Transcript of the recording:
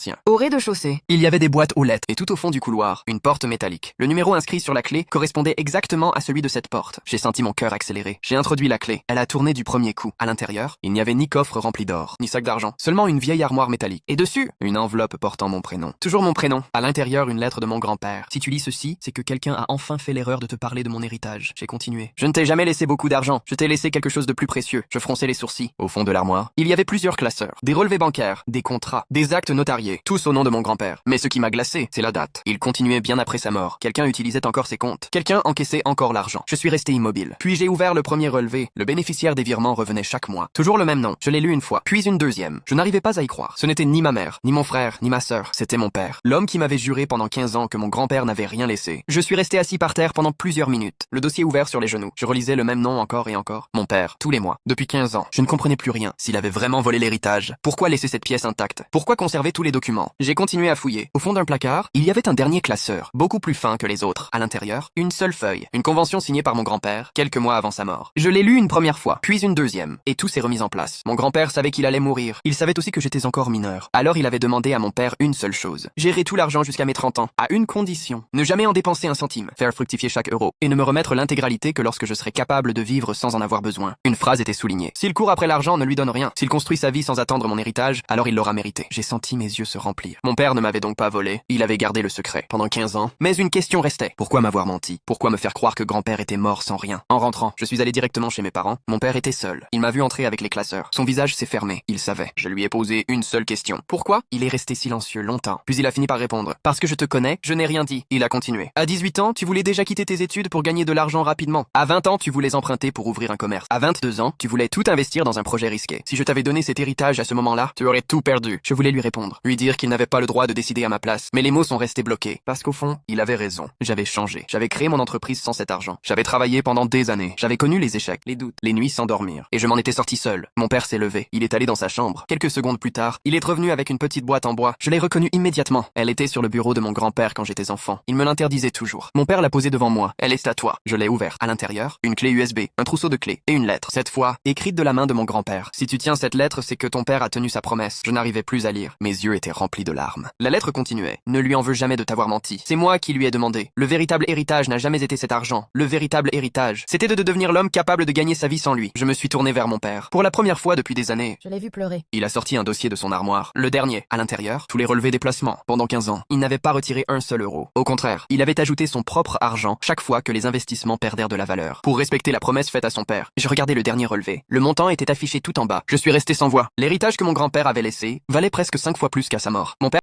Tiens. Au rez-de-chaussée. Il y avait des boîtes aux lettres et tout au fond du couloir, une porte métallique. Le numéro inscrit sur la clé correspondait exactement à celui de cette porte. J'ai senti mon cœur accélérer. J'ai introduit la clé. Elle a tourné du premier coup. À l'intérieur, il n'y avait ni coffre rempli d'or, ni sac d'argent. Seulement une vieille armoire métallique. Et dessus, une enveloppe portant mon prénom. Toujours mon prénom. À l'intérieur, une lettre de mon grand-père. Si tu lis ceci, c'est que quelqu'un a enfin fait l'erreur de te parler de mon héritage. J'ai continué. Je ne t'ai jamais laissé beaucoup d'argent. Je t'ai laissé quelque chose de plus précieux. Je fronçais les sourcils. Au fond de l'armoire, il y avait plusieurs classeurs. Des relevés bancaires, des contrats, des actes notariés. Tous au nom de mon grand-père. Mais ce qui m'a glacé, c'est la date. Il continuait bien après sa mort. Quelqu'un utilisait encore ses comptes. Quelqu'un encaissait encore l'argent. Je suis resté immobile. Puis j'ai ouvert le premier relevé. Le bénéficiaire des virements revenait chaque mois. Toujours le même nom. Je l'ai lu une fois, puis une deuxième. Je n'arrivais pas à y croire. Ce n'était ni ma mère, ni mon frère, ni ma sœur. C'était mon père. L'homme qui m'avait juré pendant 15 ans que mon grand-père n'avait rien laissé. Je suis resté assis par terre pendant plusieurs minutes. Le dossier ouvert sur les genoux. Je relisais le même nom encore et encore. Mon père, tous les mois. Depuis 15 ans. Je ne comprenais plus rien. S'il avait vraiment volé l'héritage, pourquoi laisser cette pièce intacte? Pourquoi conserver tous les documents? J'ai continué à fouiller. Au fond d'un placard, il y avait un dernier classeur, beaucoup plus fin que les autres. À l'intérieur, une seule feuille. Une convention signée par mon grand-père, quelques mois avant sa mort. Je l'ai lue une première fois, puis une deuxième. Et tout s'est remis en place. Mon grand-père savait qu'il allait mourir. Il savait aussi que j'étais encore mineur. Alors il avait demandé à mon père une seule chose. Gérer tout l'argent jusqu'à mes 30 ans. À une condition. Ne jamais en dépenser un centime. Faire fructifier chaque euro. Et ne me remettre l'intégralité que lorsque je serais capable de vivre sans en avoir besoin. Une phrase était soulignée. S'il court après l'argent, ne lui donne rien. S'il construit sa vie sans attendre mon héritage, alors il l'aura mérité. J'ai senti mes yeux se remplir. Mon père ne m'avait donc pas volé. Il avait gardé le secret pendant 15 ans. Mais une question restait. Pourquoi m'avoir menti? Pourquoi me faire croire que grand-père était mort sans rien? En rentrant, je suis allé directement chez mes parents. Mon père était seul. Il m'a vu entrer avec les classeurs. Son visage s'est fermé. Il savait. Je lui ai posé une seule question. Pourquoi? Il est resté silencieux longtemps. Puis il a fini par répondre. Parce que je te connais, je n'ai rien dit. Il a continué. À 18 ans, tu voulais déjà quitter tes études pour gagner de l'argent rapidement. À 20 ans, tu voulais emprunter pour ouvrir un commerce. À 22 ans, tu voulais tout investir dans un projet risqué. Si je t'avais donné cet héritage à ce moment-là, tu aurais tout perdu. Je voulais lui répondre. Lui dire qu'il n'avait pas le droit de décider à ma place. Mais les mots sont restés bloqués. Parce qu'au fond, il avait raison. J'avais changé. J'avais créé mon entreprise sans cet argent. J'avais travaillé pendant des années. J'avais connu les échecs, les doutes, les nuits sans dormir. Et je m'en étais sorti seul. Mon père s'est levé. Il est allé dans sa chambre. Quelques secondes plus tard, il est revenu avec une petite boîte en bois. Je l'ai reconnue immédiatement. Elle était sur le bureau de mon grand-père quand j'étais enfant. Il me l'interdisait toujours. Mon père l'a posée devant moi. Elle est à toi. Je l'ai ouverte. À l'intérieur, une clé USB, un trousseau de clés et une lettre. Cette fois, écrite de la main de mon grand-père. Si tu tiens cette lettre, c'est que ton père a tenu sa promesse. Je n'arrivais plus à lire. Mes yeux étaient remplis de larmes. La lettre continuait. Ne lui en veux jamais de t'avoir menti. C'est moi qui lui ai demandé. Le véritable héritage n'a jamais été cet argent. Le véritable héritage, c'était de devenir l'homme capable de gagner sa vie sans lui. Je me suis tourné vers mon père. Pour la première fois depuis des années. Je l'ai vu pleurer. Il a sorti un dossier de son armoire. Le dernier. À l'intérieur, tous les relevés des placements. Pendant 15 ans, il n'avait pas retiré un seul euro. Au contraire, il avait ajouté son propre argent chaque fois que les investissements perdèrent de la valeur. Pour respecter la promesse faite à son père. Je regardais le dernier relevé. Le montant était affiché tout en bas. Je suis resté sans voix. L'héritage que mon grand-père avait laissé valait presque 5 fois plus qu'à sa mort. Mon père